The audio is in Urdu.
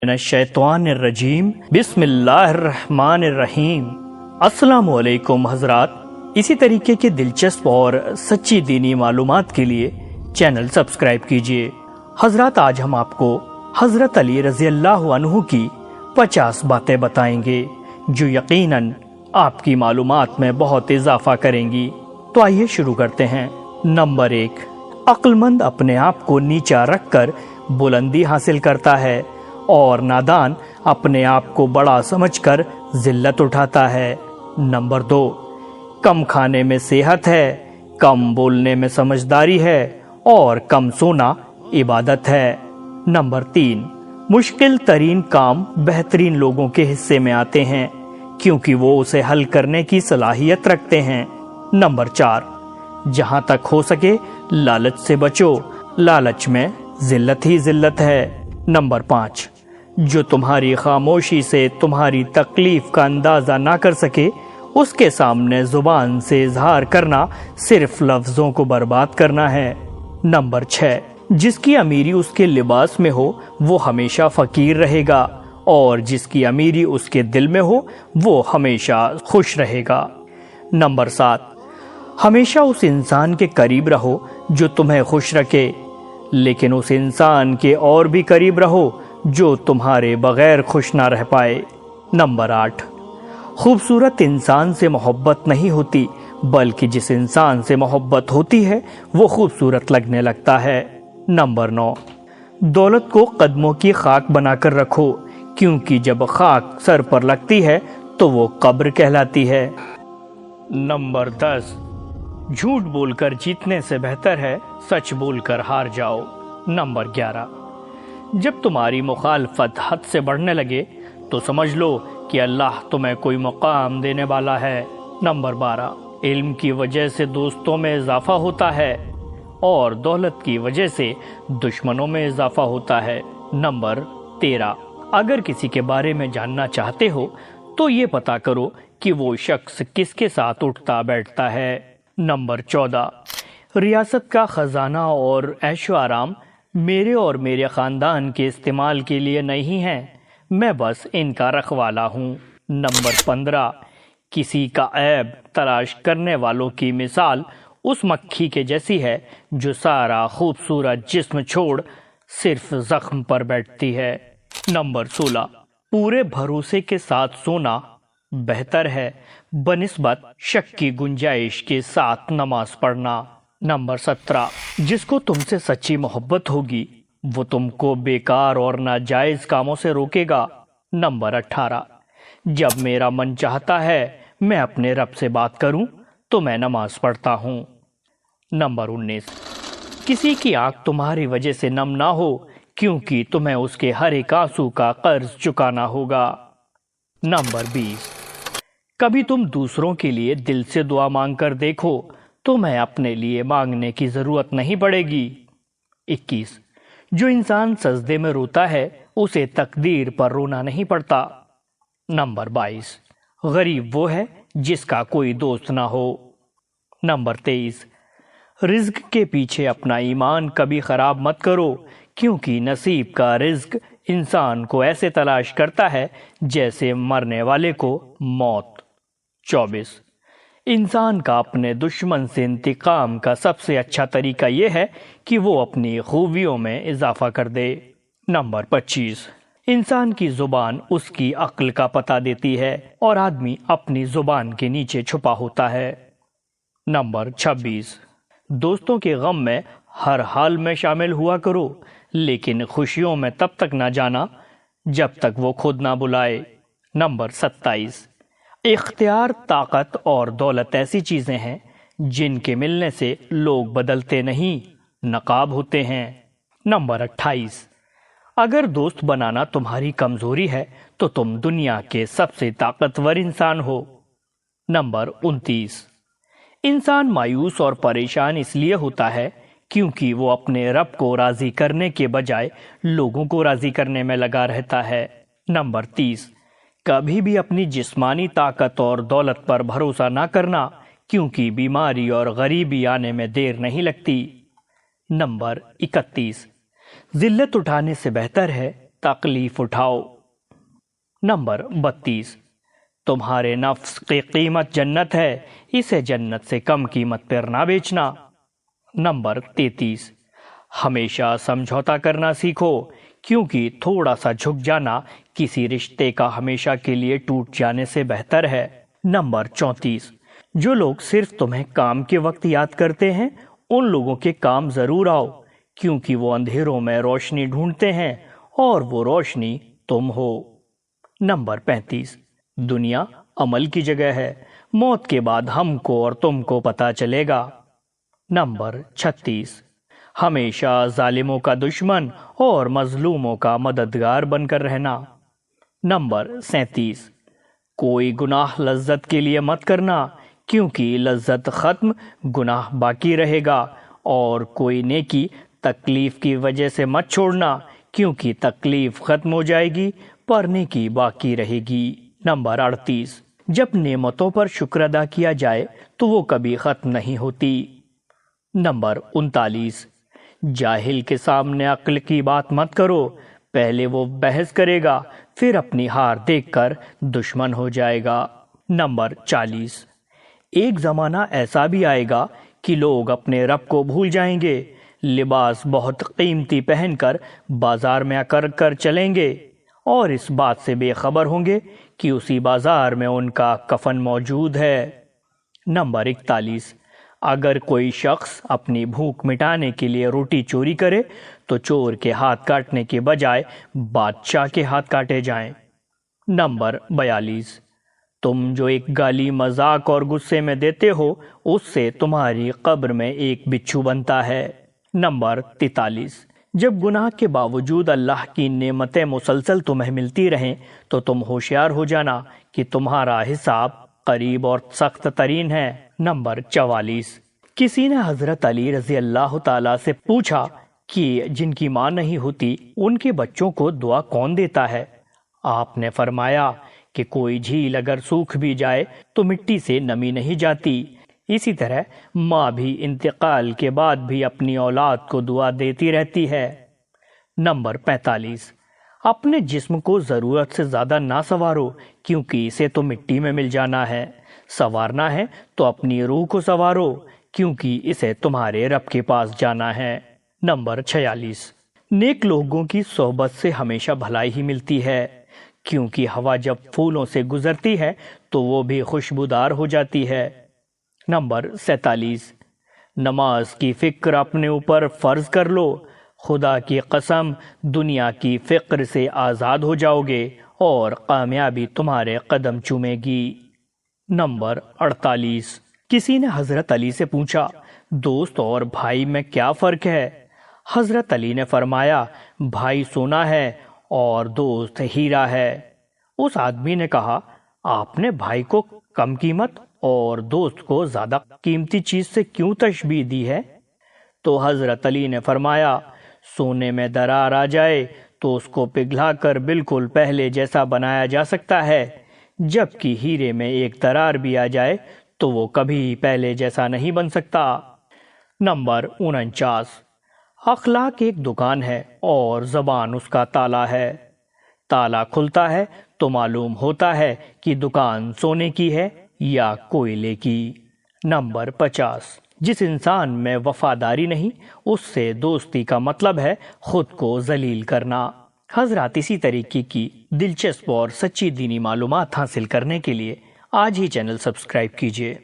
من الشیطان الرجیم بسم اللہ الرحمن الرحیم۔ السلام علیکم حضرات، اسی طریقے کے دلچسپ اور سچی دینی معلومات کے لیے چینل سبسکرائب کیجیے۔ حضرات، آج ہم آپ کو حضرت علی رضی اللہ عنہ کی 50 باتیں بتائیں گے جو یقیناً آپ کی معلومات میں بہت اضافہ کریں گی۔ تو آئیے شروع کرتے ہیں۔ نمبر 1، عقل مند اپنے آپ کو نیچا رکھ کر بلندی حاصل کرتا ہے اور نادان اپنے آپ کو بڑا سمجھ کر ذلت اٹھاتا ہے۔ نمبر 2، کم کھانے میں صحت ہے، کم بولنے میں سمجھداری ہے اور کم سونا عبادت ہے۔ نمبر 3، مشکل ترین کام بہترین لوگوں کے حصے میں آتے ہیں کیونکہ وہ اسے حل کرنے کی صلاحیت رکھتے ہیں۔ نمبر 4، جہاں تک ہو سکے لالچ سے بچو، لالچ میں ذلت ہی ذلت ہے۔ نمبر 5، جو تمہاری خاموشی سے تمہاری تکلیف کا اندازہ نہ کر سکے، اس کے سامنے زبان سے اظہار کرنا صرف لفظوں کو برباد کرنا ہے۔ نمبر 6، جس کی امیری اس کے لباس میں ہو وہ ہمیشہ فقیر رہے گا اور جس کی امیری اس کے دل میں ہو وہ ہمیشہ خوش رہے گا۔ نمبر 7، ہمیشہ اس انسان کے قریب رہو جو تمہیں خوش رکھے، لیکن اس انسان کے اور بھی قریب رہو جو تمہارے بغیر خوش نہ رہ پائے۔ نمبر 8، خوبصورت انسان سے محبت نہیں ہوتی بلکہ جس انسان سے محبت ہوتی ہے وہ خوبصورت لگنے لگتا ہے۔ نمبر 9، دولت کو قدموں کی خاک بنا کر رکھو کیونکہ جب خاک سر پر لگتی ہے تو وہ قبر کہلاتی ہے۔ نمبر 10، جھوٹ بول کر جیتنے سے بہتر ہے سچ بول کر ہار جاؤ۔ نمبر 11، جب تمہاری مخالفت حد سے بڑھنے لگے تو سمجھ لو کہ اللہ تمہیں کوئی مقام دینے والا ہے۔ نمبر 12، علم کی وجہ سے دوستوں میں اضافہ ہوتا ہے اور دولت کی وجہ سے دشمنوں میں اضافہ ہوتا ہے۔ نمبر 13، اگر کسی کے بارے میں جاننا چاہتے ہو تو یہ پتا کرو کہ وہ شخص کس کے ساتھ اٹھتا بیٹھتا ہے۔ نمبر 14، ریاست کا خزانہ اور عیش و آرام میرے اور میرے خاندان کے استعمال کے لیے نہیں ہیں، میں بس ان کا رکھوالا ہوں۔ نمبر 15، کسی کا عیب تلاش کرنے والوں کی مثال اس مکھی کے جیسی ہے جو سارا خوبصورت جسم چھوڑ صرف زخم پر بیٹھتی ہے۔ نمبر 16، پورے بھروسے کے ساتھ سونا بہتر ہے بنسبت شک کی گنجائش کے ساتھ نماز پڑھنا۔ نمبر 17، جس کو تم سے سچی محبت ہوگی وہ تم کو بیکار اور ناجائز کاموں سے روکے گا۔ نمبر 18، جب میرا من چاہتا ہے میں اپنے رب سے بات کروں تو میں نماز پڑھتا ہوں۔ نمبر 19، کسی کی آنکھ تمہاری وجہ سے نم نہ ہو کیونکہ تمہیں اس کے ہر ایک آنسو کا قرض چکانا ہوگا۔ نمبر 20، کبھی تم دوسروں کے لیے دل سے دعا مانگ کر دیکھو، تمہیں اپنے لیے مانگنے کی ضرورت نہیں پڑے گی۔ 21، جو انسان سجدے میں روتا ہے اسے تقدیر پر رونا نہیں پڑتا۔ نمبر 22، غریب وہ ہے جس کا کوئی دوست نہ ہو۔ نمبر 23، رزق کے پیچھے اپنا ایمان کبھی خراب مت کرو کیونکہ نصیب کا رزق انسان کو ایسے تلاش کرتا ہے جیسے مرنے والے کو موت۔ 24، انسان کا اپنے دشمن سے انتقام کا سب سے اچھا طریقہ یہ ہے کہ وہ اپنی خوبیوں میں اضافہ کر دے۔ نمبر 25، انسان کی زبان اس کی عقل کا پتہ دیتی ہے اور آدمی اپنی زبان کے نیچے چھپا ہوتا ہے۔ نمبر 26، دوستوں کے غم میں ہر حال میں شامل ہوا کرو لیکن خوشیوں میں تب تک نہ جانا جب تک وہ خود نہ بلائے۔ نمبر 27، اختیار، طاقت اور دولت ایسی چیزیں ہیں جن کے ملنے سے لوگ بدلتے نہیں، نقاب ہوتے ہیں۔ نمبر 28، اگر دوست بنانا تمہاری کمزوری ہے تو تم دنیا کے سب سے طاقتور انسان ہو۔ نمبر 29، انسان مایوس اور پریشان اس لیے ہوتا ہے کیونکہ وہ اپنے رب کو راضی کرنے کے بجائے لوگوں کو راضی کرنے میں لگا رہتا ہے۔ نمبر 30، کبھی بھی اپنی جسمانی طاقت اور دولت پر بھروسہ نہ کرنا کیونکہ بیماری اور غریبی آنے میں دیر نہیں لگتی۔ نمبر 31، ذلت اٹھانے سے بہتر ہے تکلیف اٹھاؤ۔ نمبر 32، تمہارے نفس کی قیمت جنت ہے، اسے جنت سے کم قیمت پر نہ بیچنا۔ نمبر 33، ہمیشہ سمجھوتا کرنا سیکھو، کیونکہ تھوڑا سا جھک جانا کسی رشتے کا ہمیشہ کے لیے ٹوٹ جانے سے بہتر ہے۔ نمبر 34، جو لوگ صرف تمہیں کام کے وقت یاد کرتے ہیں، ان لوگوں کے کام ضرور آؤ، کیونکہ وہ اندھیروں میں روشنی ڈھونڈتے ہیں اور وہ روشنی تم ہو۔ نمبر 35، دنیا عمل کی جگہ ہے، موت کے بعد ہم کو اور تم کو پتہ چلے گا۔ نمبر 36، ہمیشہ ظالموں کا دشمن اور مظلوموں کا مددگار بن کر رہنا۔ نمبر 37، کوئی گناہ لذت کے لیے مت کرنا، کیونکہ لذت ختم، گناہ باقی رہے گا، اور کوئی نیکی تکلیف کی وجہ سے مت چھوڑنا، کیونکہ تکلیف ختم ہو جائے گی پر نیکی باقی رہے گی۔ نمبر 38، جب نعمتوں پر شکر ادا کیا جائے تو وہ کبھی ختم نہیں ہوتی۔ نمبر 39، جاہل کے سامنے عقل کی بات مت کرو، پہلے وہ بحث کرے گا، پھر اپنی ہار دیکھ کر دشمن ہو جائے گا۔ نمبر 40، ایک زمانہ ایسا بھی آئے گا کہ لوگ اپنے رب کو بھول جائیں گے، لباس بہت قیمتی پہن کر بازار میں کر چلیں گے، اور اس بات سے بے خبر ہوں گے کہ اسی بازار میں ان کا کفن موجود ہے۔ نمبر 41، اگر کوئی شخص اپنی بھوک مٹانے کے لیے روٹی چوری کرے تو چور کے ہاتھ کاٹنے کے بجائے بادشاہ کے ہاتھ کاٹے جائیں۔ نمبر 42، تم جو ایک گالی مذاق اور غصے میں دیتے ہو، اس سے تمہاری قبر میں ایک بچھو بنتا ہے۔ نمبر 43، جب گناہ کے باوجود اللہ کی نعمتیں مسلسل تمہیں ملتی رہیں تو تم ہوشیار ہو جانا کہ تمہارا حساب قریب اور سخت ترین ہے۔ نمبر 44، کسی نے حضرت علی رضی اللہ تعالیٰ سے پوچھا کہ جن کی ماں نہیں ہوتی ان کے بچوں کو دعا کون دیتا ہے؟ آپ نے فرمایا کہ کوئی جھیل اگر سوکھ بھی جائے تو مٹی سے نمی نہیں جاتی، اسی طرح ماں بھی انتقال کے بعد بھی اپنی اولاد کو دعا دیتی رہتی ہے۔ نمبر 45، اپنے جسم کو ضرورت سے زیادہ نہ سنوارو، کیونکہ اسے تو مٹی میں مل جانا ہے، سنوارنا ہے تو اپنی روح کو سنوارو، کیونکہ اسے تمہارے رب کے پاس جانا ہے۔ نمبر 46، نیک لوگوں کی صحبت سے ہمیشہ بھلائی ہی ملتی ہے، کیونکہ ہوا جب پھولوں سے گزرتی ہے تو وہ بھی خوشبودار ہو جاتی ہے۔ نمبر 47، نماز کی فکر اپنے اوپر فرض کر لو، خدا کی قسم دنیا کی فکر سے آزاد ہو جاؤ گے اور کامیابی تمہارے قدم چومے گی۔ نمبر 48، کسی نے حضرت علی سے پوچھا، دوست اور بھائی میں کیا فرق ہے؟ حضرت علی نے فرمایا، بھائی سونا ہے اور دوست ہیرا ہے۔ اس آدمی نے کہا، آپ نے بھائی کو کم قیمت اور دوست کو زیادہ قیمتی چیز سے کیوں تشبیہ دی ہے؟ تو حضرت علی نے فرمایا، سونے میں درار آ جائے تو اس کو پگھلا کر بالکل پہلے جیسا بنایا جا سکتا ہے، جبکہ ہیرے میں ایک درار بھی آ جائے تو وہ کبھی پہلے جیسا نہیں بن سکتا۔ نمبر 49، اخلاق ایک دکان ہے اور زبان اس کا تالا ہے، تالا کھلتا ہے تو معلوم ہوتا ہے کہ دکان سونے کی ہے یا کوئلے کی۔ نمبر 50، جس انسان میں وفاداری نہیں اس سے دوستی کا مطلب ہے خود کو ذلیل کرنا۔ حضرات، اسی طریقے کی دلچسپ اور سچی دینی معلومات حاصل کرنے کے لیے آج ہی چینل سبسکرائب کیجیے۔